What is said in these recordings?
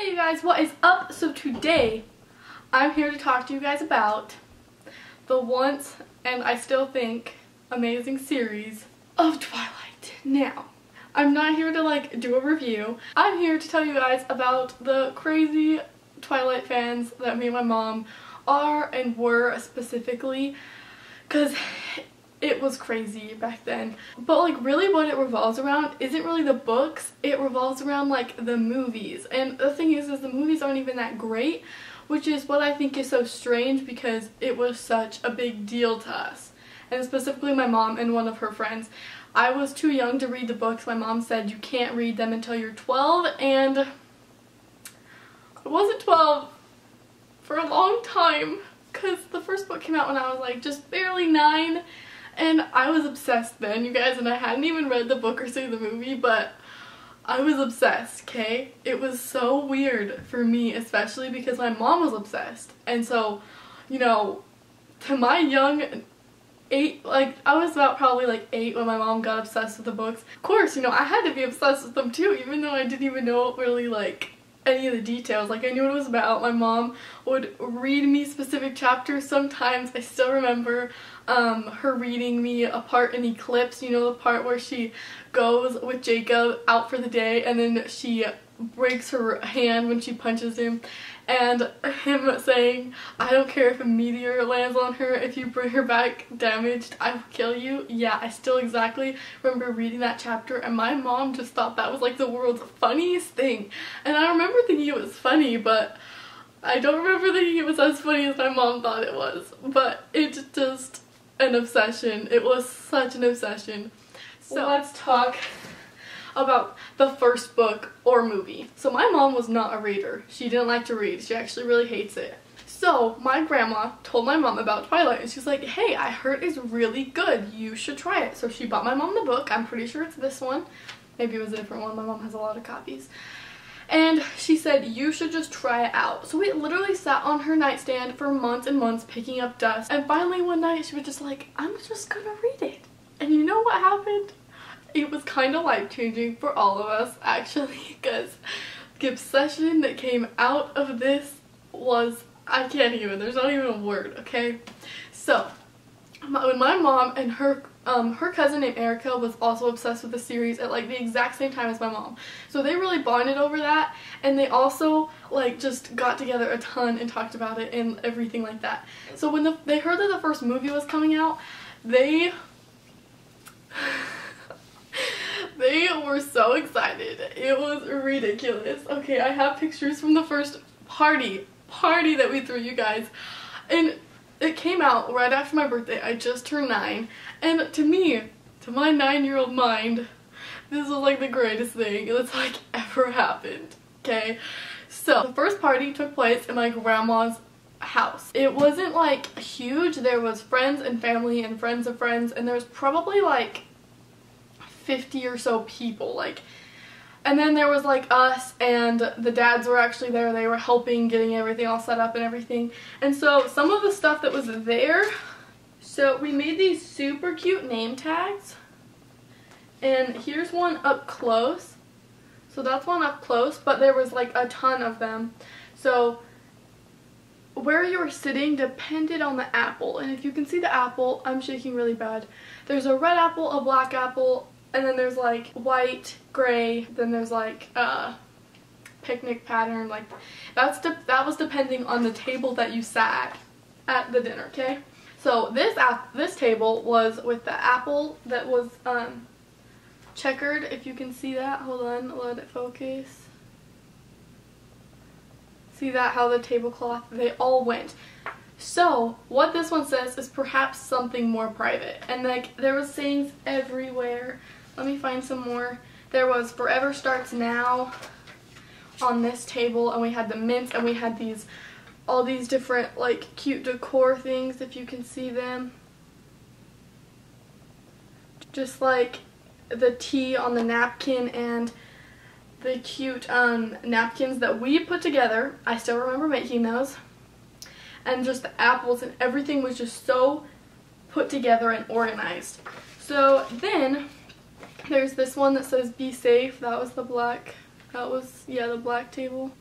Hey you guys, what is up? So today I'm here to talk to you guys about the once and I still think amazing series of Twilight. Now, I'm not here to do a review. I'm here to tell you guys about the crazy Twilight fans that me and my mom are and were specifically, because it was crazy back then. But really what it revolves around isn't really the books, it revolves around the movies. And the thing is the movies aren't even that great, which is what I think is so strange because it was such a big deal to us. And specifically my mom and one of her friends. I was too young to read the books. My mom said you can't read them until you're 12, and I wasn't 12 for a long time because the first book came out when I was just barely 9. And I was obsessed then, you guys, and I hadn't even read the book or seen the movie, but I was obsessed, okay? It was so weird for me, especially because my mom was obsessed. And so, to my young 8, I was about probably 8 when my mom got obsessed with the books. Of course, I had to be obsessed with them too, even though I didn't even know really any of the details. I knew what it was about. My mom would read me specific chapters sometimes. I still remember her reading me a part in Eclipse, the part where she goes with Jacob out for the day and then she breaks her hand when she punches him, and him saying, "I don't care if a meteor lands on her, if you bring her back damaged, I will kill you." Yeah, I still exactly remember reading that chapter, and my mom just thought that was the world's funniest thing. And I remember thinking it was funny, but I don't remember thinking it was as funny as my mom thought it was. But it's just an obsession. It was such an obsession. So let's talk about the first book or movie. So my mom was not a reader. She didn't like to read. She actually really hates it. So my grandma told my mom about Twilight, and she's like, "Hey, I heard it's really good. You should try it." So she bought my mom the book. I'm pretty sure it's this one. Maybe it was a different one. My mom has a lot of copies. And she said, "You should just try it out." So it literally sat on her nightstand for months and months picking up dust. And finally one night she was just like, "I'm just gonna read it." And you know what happened? It was kind of life-changing for all of us, actually, because the obsession that came out of this was, I can't even, there's not even a word, okay? So, when my mom and her cousin named Erica was also obsessed with the series at the exact same time as my mom. So they really bonded over that, and they also just got together a ton and talked about it and everything like that. So when they heard that the first movie was coming out, they were so excited. It was ridiculous. Okay, I have pictures from the first party that we threw, you guys. And it came out right after my birthday. I just turned 9. And to me, to my 9-year-old mind, this was the greatest thing that's ever happened. Okay? So, the first party took place in my grandma's house. It wasn't huge. There was friends and family and friends of friends, and there was probably 50 or so people, and then there was us, and the dads were actually there. They were helping getting everything all set up and everything. And so some of the stuff that was there, so we made these super cute name tags, and here's one up close. So that's one up close, but there was a ton of them. So where you were sitting depended on the apple, and if you can see the apple, I'm shaking really bad. There's a red apple, a black apple, and then there's white, gray, then there's picnic pattern, that was depending on the table that you sat at the dinner, okay? So this table was with the apple that was checkered, if you can see that. Hold on, let it focus. See that, how the tablecloth, they all went. So, what this one says is perhaps something more private. And there was sayings everywhere. Let me find some more. There was "Forever Starts Now" on this table, and we had the mints, and we had all these different cute decor things, if you can see them. Just the tea on the napkin and the cute napkins that we put together. I still remember making those. And just the apples, and everything was just so put together and organized. So then there's this one that says "Be Safe." That was the black, the black table.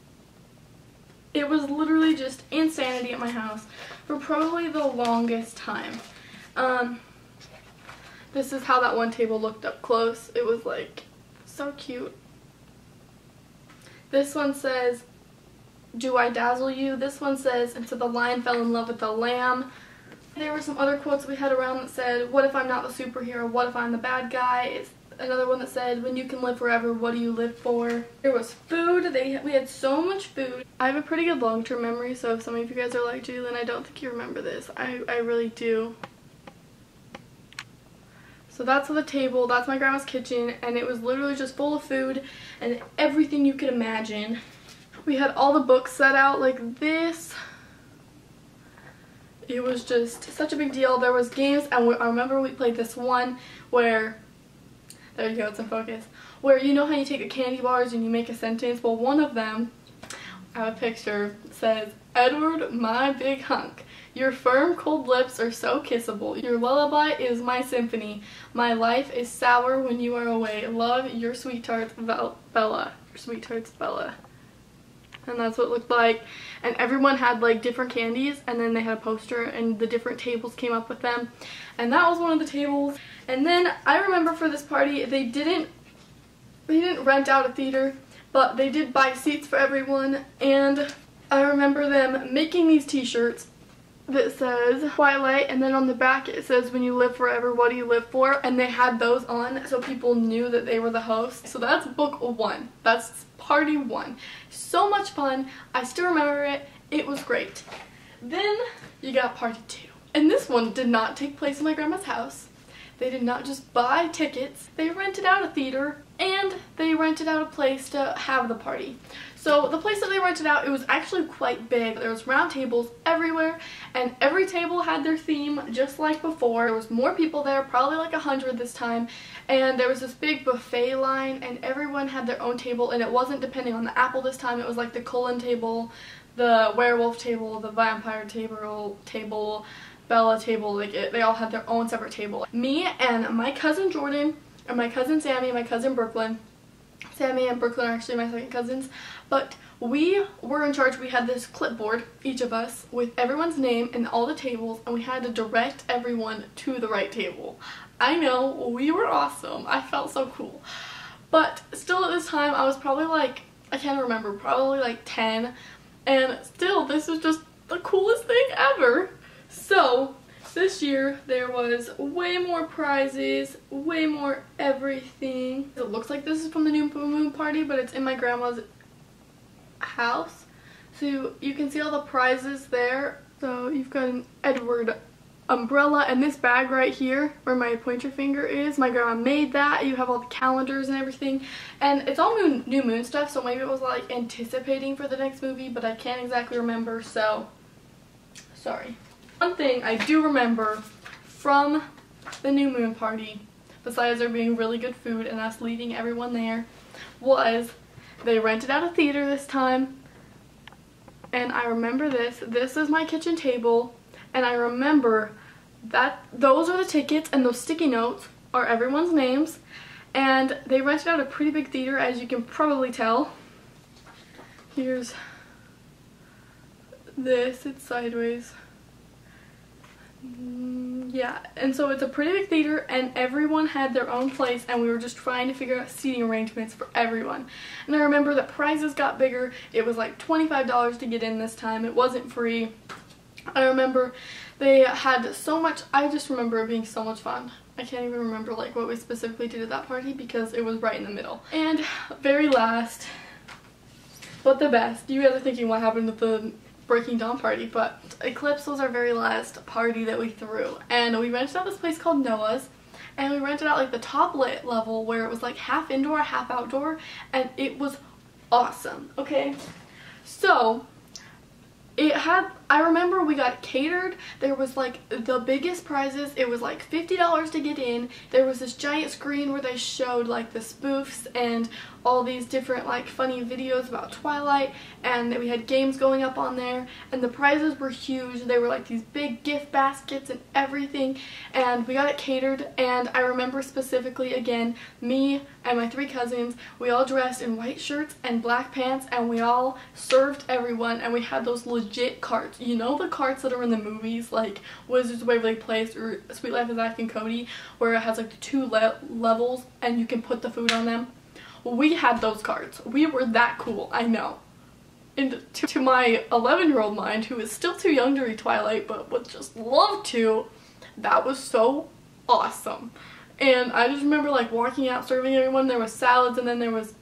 It was literally just insanity at my house for probably the longest time. This is how that one table looked up close. It was like so cute. This one says, "Do I dazzle you?" This one says, "And so the lion fell in love with the lamb." There were some other quotes we had around that said, "What if I'm not the superhero? What if I'm the bad guy?" It's another one that said, "When you can live forever, what do you live for?" There was food. We had so much food. I have a pretty good long-term memory, so if some of you guys are like, "Jaylynn, I don't think you remember this." I really do. So that's the table. That's my grandma's kitchen, and it was literally just full of food and everything you could imagine. We had all the books set out like this. It was just such a big deal. There was games, and I remember we played this one where, there you go, it's in focus, where you know how you take the candy bars and you make a sentence? Well, one of them, I have a picture, says, "Edward, my big hunk. Your firm, cold lips are so kissable. Your lullaby is my symphony. My life is sour when you are away. Love, your sweet tarts, Bella." Your sweet tarts, Bella. And that's what it looked like. And everyone had like different candies, and then they had a poster, and the different tables came up with them. And that was one of the tables. And then I remember for this party, they didn't rent out a theater, but they did buy seats for everyone. And I remember them making these t-shirts that says Twilight, and then on the back it says, "When you live forever, what do you live for?" And they had those on so people knew that they were the host. So that's book one. That's party one. So much fun. I still remember it. It was great. Then you got party two. And this one did not take place in my grandma's house. They did not just buy tickets. They rented out a theater, and they rented out a place to have the party. So the place that they rented out, it was actually quite big. There was round tables everywhere, and every table had their theme just like before. There was more people there, probably like 100 this time, and there was this big buffet line, and everyone had their own table, and it wasn't depending on the apple this time. It was like the Cullen table, the werewolf table, the vampire table, Bella table. Like they all had their own separate table. Me and my cousin Jordan, and my cousin Sammy, and my cousin Brooklyn. Sammy and Brooklyn are actually my second cousins, but we were in charge. We had this clipboard, each of us, with everyone's name and all the tables, and we had to direct everyone to the right table. I know, we were awesome. I felt so cool. But still at this time, I was probably like, I can't remember, probably like 10, and still, this was just the coolest thing ever. So this year there was way more prizes, way more everything. It looks like this is from the new moon party, but it's in my grandma's house. So you can see all the prizes there. So you've got an Edward umbrella, and this bag right here where my pointer finger is, my grandma made that. You have all the calendars and everything, and it's all new moon stuff, so maybe it was like anticipating for the next movie, but I can't exactly remember, so sorry. One thing I do remember from the new moon party, besides there being really good food and us leading everyone there, was they rented out a theater this time. And I remember this. This is my kitchen table, and I remember that those are the tickets, and those sticky notes are everyone's names. And they rented out a pretty big theater, as you can probably tell. Here's this. It's sideways. Yeah, and so it's a pretty big theater, and everyone had their own place, and we were just trying to figure out seating arrangements for everyone. And I remember that prizes got bigger. It was like $25 to get in this time. It wasn't free. I remember they had so much. I just remember it being so much fun. I can't even remember like what we specifically did at that party because it was right in the middle. And very last, but the best, you guys are thinking what happened with the Breaking Dawn party, but Eclipse was our very last party that we threw, and we rented out this place called Noah's, and we rented out like the top lit level where it was like half indoor, half outdoor, and it was awesome. Okay, so it had I remember we got catered. There was like the biggest prizes. It was like $50 to get in. There was this giant screen where they showed like the spoofs and all these different like funny videos about Twilight, and we had games going up on there, and the prizes were huge. They were like these big gift baskets and everything, and we got it catered. And I remember specifically, again, me and my 3 cousins, we all dressed in white shirts and black pants, and we all served everyone, and we had those legit carts. You know, the carts that are in the movies like Wizards of Waverly Place or Sweet Life of Zack and Cody, where it has like the 2 levels and you can put the food on them? We had those cards. We were that cool, I know. And to my 11-year-old mind, who is still too young to read Twilight but would just love to, that was so awesome. And I just remember like walking out serving everyone. There was salads, and then there was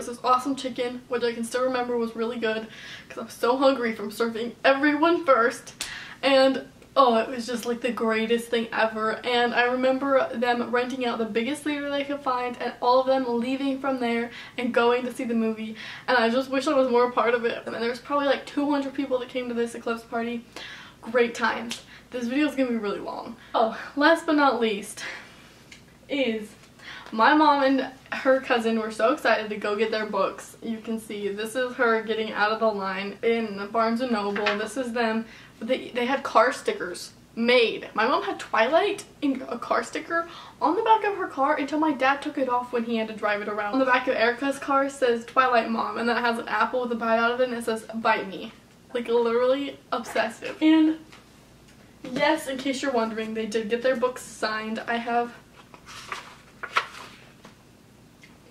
this awesome chicken, which I can still remember was really good because I was so hungry from serving everyone first. And oh, it was just like the greatest thing ever. And I remember them renting out the biggest theater they could find, and all of them leaving from there and going to see the movie. And I just wish I was more a part of it. And then there was probably like 200 people that came to this Eclipse Party. Great times. This video is gonna be really long. Oh, last but not least is my mom and her cousin were so excited to go get their books. You can see this is her getting out of the line in Barnes & Noble. This is them. They had car stickers made. My mom had Twilight in a car sticker on the back of her car until my dad took it off when he had to drive it around. On the back of Erica's car says Twilight Mom, and then it has an apple with a bite out of it, and it says bite me. Like literally obsessive. And yes, in case you're wondering, they did get their books signed. I have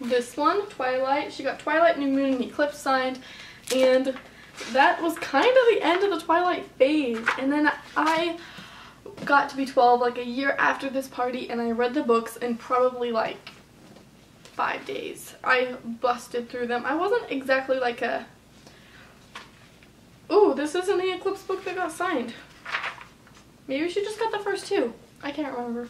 this one, Twilight. She got Twilight, New Moon, and Eclipse signed, and that was kind of the end of the Twilight phase. And then I got to be 12 like a year after this party, and I read the books in probably like 5 days. I busted through them. I wasn't exactly like a... Ooh, this isn't the Eclipse book that got signed. Maybe she just got the first 2. I can't remember.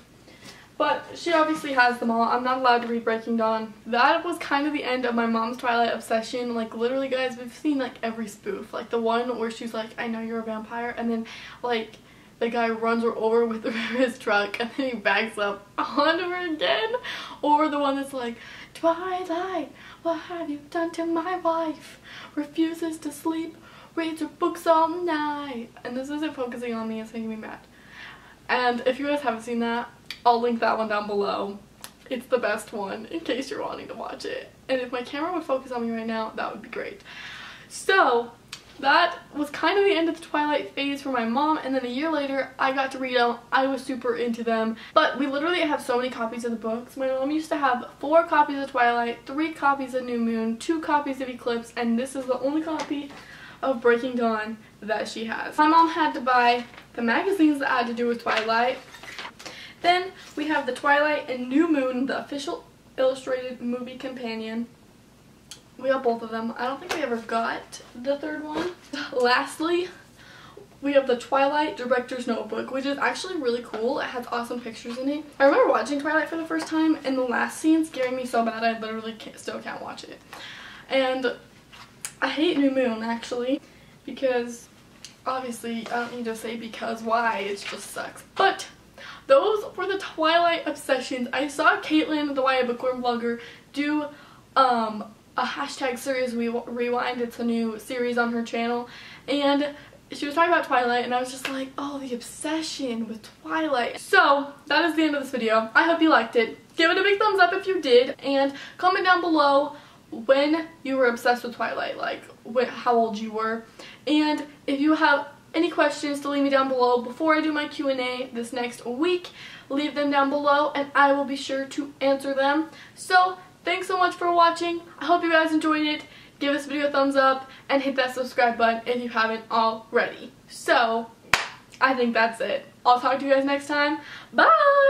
But she obviously has them all. I'm not allowed to read Breaking Dawn. That was kind of the end of my mom's Twilight obsession. Like literally, guys, we've seen like every spoof. Like the one where she's like, I know you're a vampire, and then like the guy runs her over with his truck and then he backs up onto her again. Or the one that's like, Twilight, what have you done to my wife? Refuses to sleep, reads her books all night. And this isn't focusing on me, it's making me mad. And if you guys haven't seen that, I'll link that one down below. It's the best one in case you're wanting to watch it. And if my camera would focus on me right now, that would be great. So that was kind of the end of the Twilight phase for my mom, and then a year later I got to read them. I was super into them, but we literally have so many copies of the books. My mom used to have 4 copies of Twilight, 3 copies of New Moon, 2 copies of Eclipse, and this is the only copy of Breaking Dawn that she has. My mom had to buy the magazines that had to do with Twilight. Then we have the Twilight and New Moon, the official illustrated movie companion. We got both of them. I don't think we ever got the 3rd one. Lastly, we have the Twilight Director's Notebook, which is actually really cool. It has awesome pictures in it. I remember watching Twilight for the first time, and the last scene scaring me so bad I literally still can't watch it. And I hate New Moon, actually, because obviously I don't need to say because why, it just sucks. But those were the Twilight obsessions. I saw Caitlin, the YA Bookworm vlogger, do a hashtag series rewind. It's a new series on her channel, and she was talking about Twilight, and I was just like, oh, the obsession with Twilight. So that is the end of this video. I hope you liked it. Give it a big thumbs up if you did, and comment down below when you were obsessed with Twilight, like how old you were. And if you have any questions to leave me down below before I do my Q&A this next week, leave them down below and I will be sure to answer them. So thanks so much for watching. I hope you guys enjoyed it. Give this video a thumbs up and hit that subscribe button if you haven't already. So I think that's it. I'll talk to you guys next time. Bye!